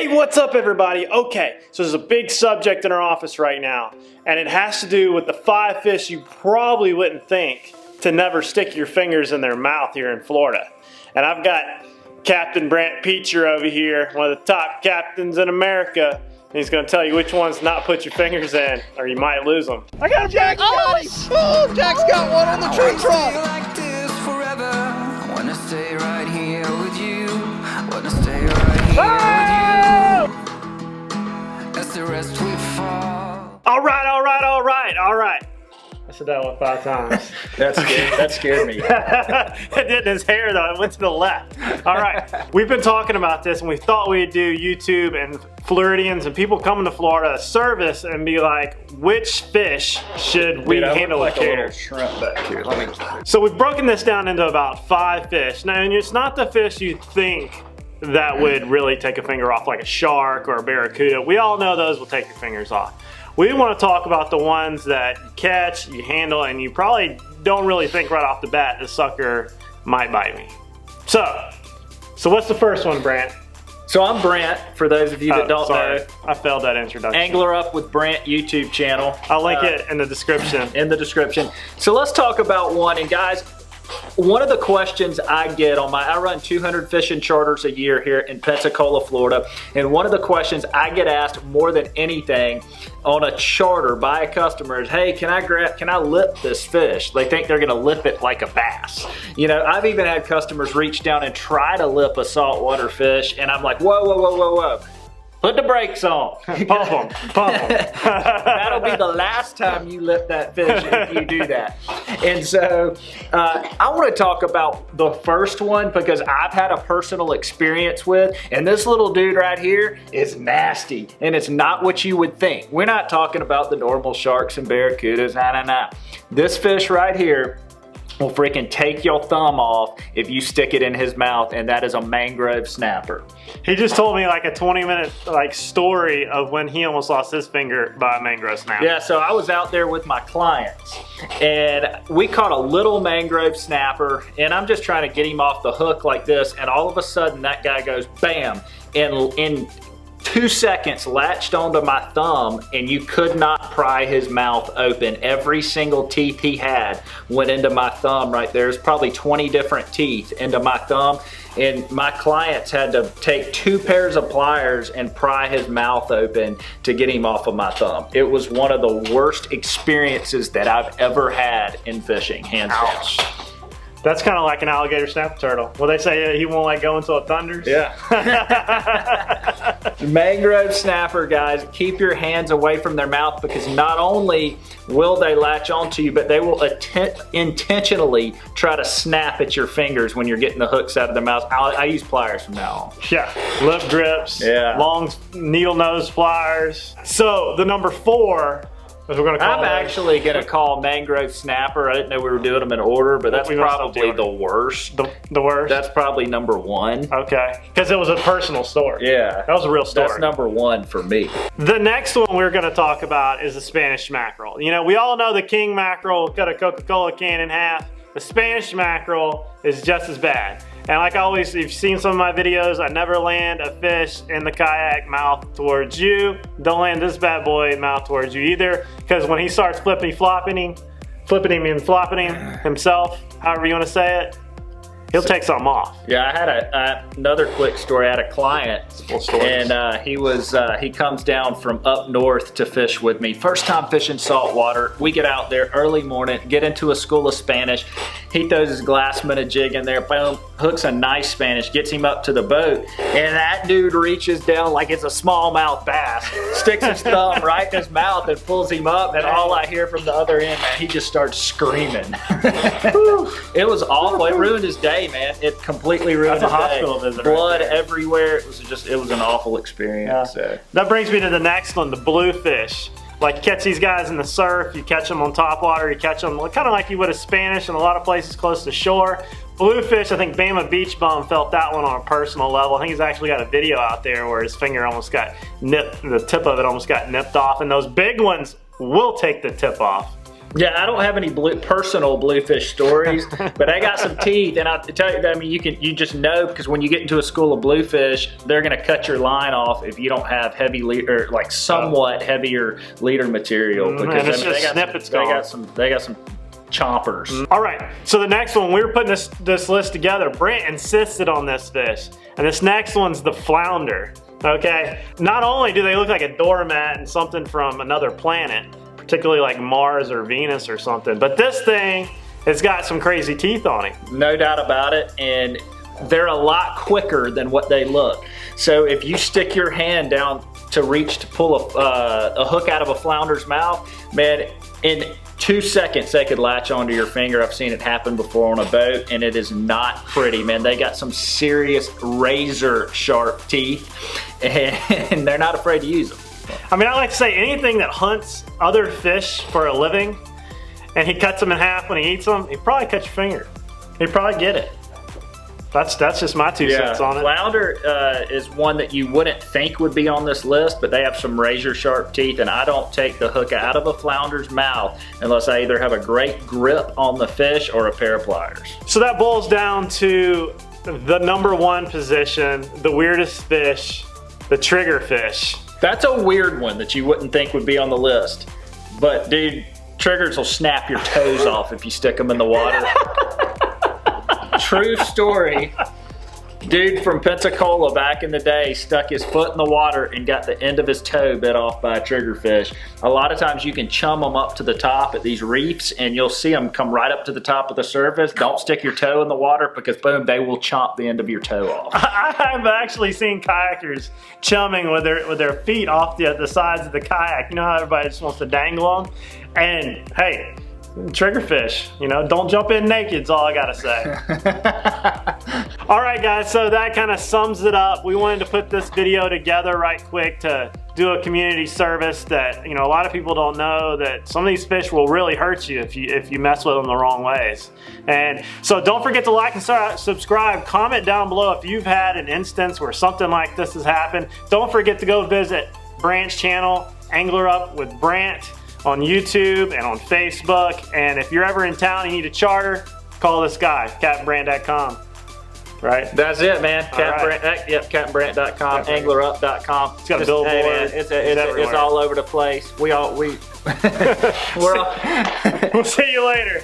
Hey, what's up everybody? Okay, so there's a big subject in our office right now, and it has to do with the 5 fish you probably wouldn't think to never stick your fingers in their mouth here in Florida. And I've got Captain Brant Peacher over here, one of the top captains in America. And he's gonna tell you which ones not put your fingers in, or you might lose them. I got him, Jack! Oh, Jack's got one on the tree trunk! Like this forever. Wanna stay right here with you. Wanna stay right here with you. As the rest we fall. All right. I said that one 5 times. That scared me. It did in his hair though, it went to the left. All right, we've been talking about this and we thought we'd do YouTube and Floridians and people coming to Florida service and be like, which fish should we handle with care? Shrimp back here. So we've broken this down into about 5 fish. Now, and it's not the fish you think that would really take a finger off, like a shark or a barracuda. We all know those will take your fingers off. We want to talk about the ones that you catch, you handle, and you probably don't really think right off the bat, this sucker might bite me. So what's the first one, Brant? So I'm Brant, for those of you that don't know. I failed that introduction. Angler Up with Brant YouTube channel. I'll link it in the description. So let's talk about one, and guys, one of the questions I get on I run 200 fishing charters a year here in Pensacola, Florida, and one of the questions I get asked more than anything on a charter by a customer is, hey, can I lip this fish? They think they're gonna lip it like a bass. You know, I've even had customers reach down and try to lip a saltwater fish, and I'm like, whoa. Put the brakes on. Pump them. That'll be the last time you lip that fish if you do that. And so I want to talk about the first one because I've had a personal experience with, and this little dude right here is nasty, and it's not what you would think. We're not talking about the normal sharks and barracudas, nah. This fish right here will freaking take your thumb off if you stick it in his mouth, and that is a mangrove snapper. He just told me like a 20-minute story of when he almost lost his finger by a mangrove snapper. Yeah, so I was out there with my clients and we caught a little mangrove snapper, and I'm just trying to get him off the hook like this, and all of a sudden that guy goes bam, and in 2 seconds latched onto my thumb, and you could not pry his mouth open. Every single teeth he had went into my thumb right there. There's probably 20 different teeth into my thumb, and my clients had to take 2 pairs of pliers and pry his mouth open to get him off of my thumb. It was one of the worst experiences that I've ever had in fishing, hands down. That's kind of like an alligator snapper turtle. Well, they say he won't let go until it thunders. Yeah. Mangrove snapper, guys, keep your hands away from their mouth, because not only will they latch onto you, but they will intentionally try to snap at your fingers when you're getting the hooks out of their mouth. I use pliers from now on. Yeah, lip grips, long needle nose pliers. So the number 4, I'm actually gonna call mangrove snapper. I didn't know we were doing them in order, but that's probably the worst. The worst? That's probably number 1. Okay, because it was a personal story. Yeah. That was a real story. That's number 1 for me. The next one we're gonna talk about is the Spanish mackerel. You know, we all know the king mackerel cut a Coca-Cola can in half. The Spanish mackerel is just as bad. And like always, if you've seen some of my videos, I never land a fish in the kayak mouth towards you. Don't land this bad boy mouth towards you either, because when he starts flipping him himself, however you want to say it, he'll take something off. Yeah, I had another quick story. I had a client, and he comes down from up north to fish with me. First time fishing saltwater. We get out there early morning, get into a school of Spanish. He throws his glassman a jig in there, boom, hooks a nice Spanish, gets him up to the boat, and that dude reaches down like it's a smallmouth bass, sticks his thumb right in his mouth and pulls him up, and all I hear from the other end, man, he just starts screaming. It was awful. It ruined his day, man. It completely ruined his day. That's a hospital visit. Blood everywhere. It was an awful experience. Yeah. So. That brings me to the next one, the bluefish. Like, you catch these guys in the surf, you catch them on top water, you catch them kind of like you would a Spanish in a lot of places close to shore. Bluefish, I think Bama Beach Bum felt that one on a personal level. I think he's actually got a video out there where his finger almost got nipped, the tip of it almost got nipped off, and those big ones will take the tip off. Yeah, I don't have any personal bluefish stories, but they got some teeth, and I tell you, I mean, you just know, because when you get into a school of bluefish, they're gonna cut your line off if you don't have heavy leader, like somewhat heavier leader material. Because and it's just snippets gone. They got some chompers. All right, so the next one, we were putting this list together. Brant insisted on this fish, and this next one's the flounder. Okay, not only do they look like a doormat and something from another planet, particularly like Mars or Venus or something, but this thing has got some crazy teeth on it. No doubt about it, and they're a lot quicker than what they look. So if you stick your hand down to reach to pull a hook out of a flounder's mouth, man, in 2 seconds they could latch onto your finger. I've seen it happen before on a boat, and it is not pretty, man. They got some serious razor sharp teeth, and they're not afraid to use them. I mean, I like to say anything that hunts other fish for a living, and he cuts them in half when he eats them, he'd probably cut your finger. He'd probably get it. That's just my 2 cents on it. Flounder is one that you wouldn't think would be on this list, but they have some razor sharp teeth, and I don't take the hook out of a flounder's mouth unless I either have a great grip on the fish or a pair of pliers. So that boils down to the #1 position, the weirdest fish, the trigger fish. That's a weird one that you wouldn't think would be on the list. But dude, triggers will snap your toes off if you stick them in the water. True story. Dude from Pensacola back in the day stuck his foot in the water and got the end of his toe bit off by a triggerfish. A lot of times you can chum them up to the top at these reefs, and you'll see them come right up to the top of the surface. Don't stick your toe in the water, because boom, they will chomp the end of your toe off. I've actually seen kayakers chumming with their feet off the sides of the kayak. You know how everybody just wants to dangle them? And hey, triggerfish, you know, don't jump in naked is all I gotta say. All right guys, so that kind of sums it up. We wanted to put this video together right quick to do a community service that, you know, a lot of people don't know that some of these fish will really hurt you if you mess with them the wrong ways. And so don't forget to like and subscribe. Comment down below if you've had an instance where something like this has happened. Don't forget to go visit Brants Channel, Angler Up with Brant, on YouTube and on Facebook. And if you're ever in town and you need a charter, call this guy, CaptainBrant.com. Right? That's it, man. CaptainBrant.com, AnglerUp.com. It's got a billboard. Hey, man, it's all over the place. We're all We'll see you later.